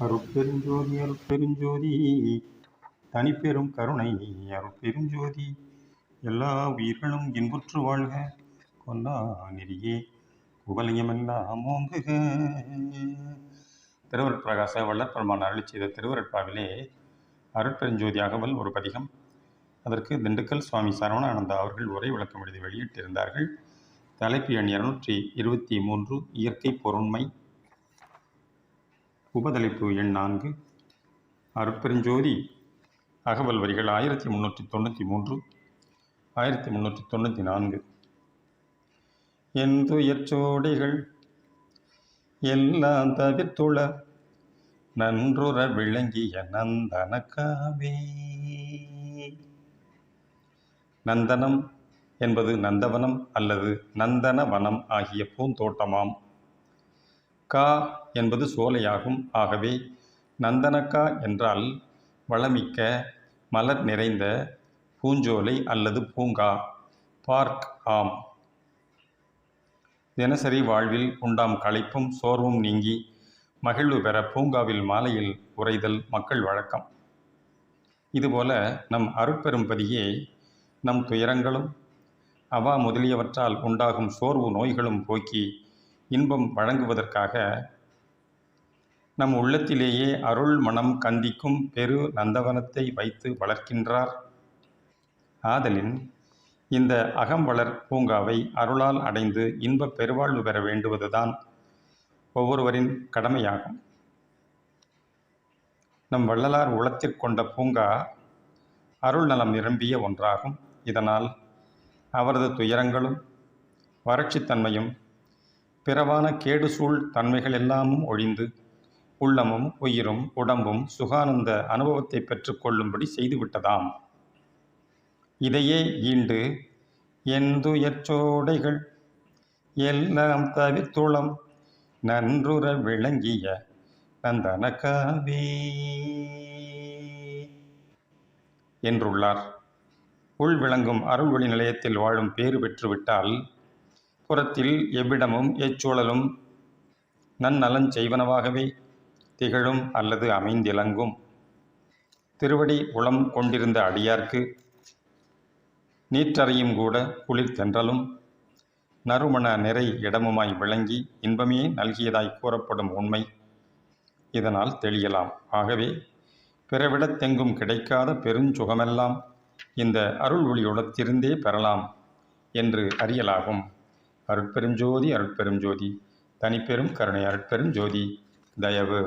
அருட்பெருஞ்சோதி அருட்பெருஞ்சோதி தனிப்பெரும் கருணை அருட்பெருஞ்சோதி எல்லா உயிர்களும் இன்புற்று வாழ்க கொல்லா நெறியே உபலியமெல்லாம் ஓங்குக. திருவருட்பிரகாச வள்ளற்பெருமான் அருளிச் செய்த திருவருட்பாவிலே அருட்பெருஞ்சோதி அகவல் ஒரு பதிகம். அதற்கு திண்டுக்கல் சுவாமி சரவணானந்தா அவர்கள் உரை விளக்கம் எழுதி வெளியிட்டிருந்தார்கள். தலைப்பு எண் 223 இயற்கை பொருண்மை. உபதலைப்பு எண் 4 அருட்பெருஞ்சோதி அகவல் வரிகள் 1393 1394. எந்துயர்ச்சோடிகள் எல்லாம் தவிர்த்துள நன்றுற விளங்கிய நந்தனக்காவே. நந்தனம் என்பது நந்தவனம் அல்லது நந்தனவனம் ஆகிய பூந்தோட்டமாம். கா என்பது சோலையாகும். ஆகவே நந்தனக்கா என்றால் வளமிக்க மலர் நிறைந்த பூஞ்சோலை அல்லது பூங்கா, பார்க் ஆம். தினசரி வாழ்வில் உண்டாம் களைப்பும் சோர்வும் நீங்கி மகிழ்வு பெற பூங்காவில் மாலையில் உறைதல் மக்கள் வழக்கம். இதுபோல நம் அருட்பெரும்பதியே நம் துயரங்களும் அவா முதலியவற்றால் உண்டாகும் சோர்வு நோய்களும் போக்கி இன்பம் வழங்குவதற்காக நம் உள்ளத்திலேயே அருள் மனம் கந்திக்கும் பெரு நந்தவனத்தை வைத்து வளர்க்கின்றார். ஆதலின் இந்த அகம்வளர் பூங்காவை அருளால் அடைந்து இன்பப் பெருவாழ்வு பெற வேண்டுவதுதான் ஒவ்வொருவரின் கடமையாகும். நம் வள்ளலார் உளத்திற்கொண்ட பூங்கா அருள் நலம் நிரம்பிய ஒன்றாகும். இதனால் அவரது துயரங்களும் வறட்சித்தன்மையும் பிறவான கேடு சூழ் தன்மைகள் எல்லாமும் ஒழிந்து உள்ளமும் உயிரும் உடம்பும் சுகானந்த அனுபவத்தை பெற்றுக்கொள்ளும்படி செய்துவிட்டதாம். இதையே ஈண்டு எந்துயர்ச்சோடைகள் எல்லாம் தவிர்த்துளம் நன்றுற விளங்கிய நந்தனக்காவே என்றுள்ளார். உள் விளங்கும் அருள்வழி நிலையத்தில் வாழும் பேறு பெற்றுவிட்டால் புறத்தில் எவ்விடமும் எச்சூழலும் நன்னலன் செய்வனவாகவே திகழும் அல்லது அமைந்திலங்கும். திருவடி உளம் கொண்டிருந்த அடியார்க்கு நீற்றறையும் கூட குளிர் தென்றலும் நறுமண நிறை இடமுமாய் விளங்கி இன்பமே நல்கியதாய் கூறப்படும் உண்மை இதனால் தெளியலாம். ஆகவே பிறவிடத்தெங்கும் கிடைக்காத பெருஞ்சுகமெல்லாம் இந்த அருள் ஒளியுடத்திருந்தே பெறலாம் என்று அறியலாகும். அருட்பெருஞ்சோதி அருட்பெருஞ்சோதி தனிப்பெரும் கருணை அருட்பெருஞ்சோதி தயவு.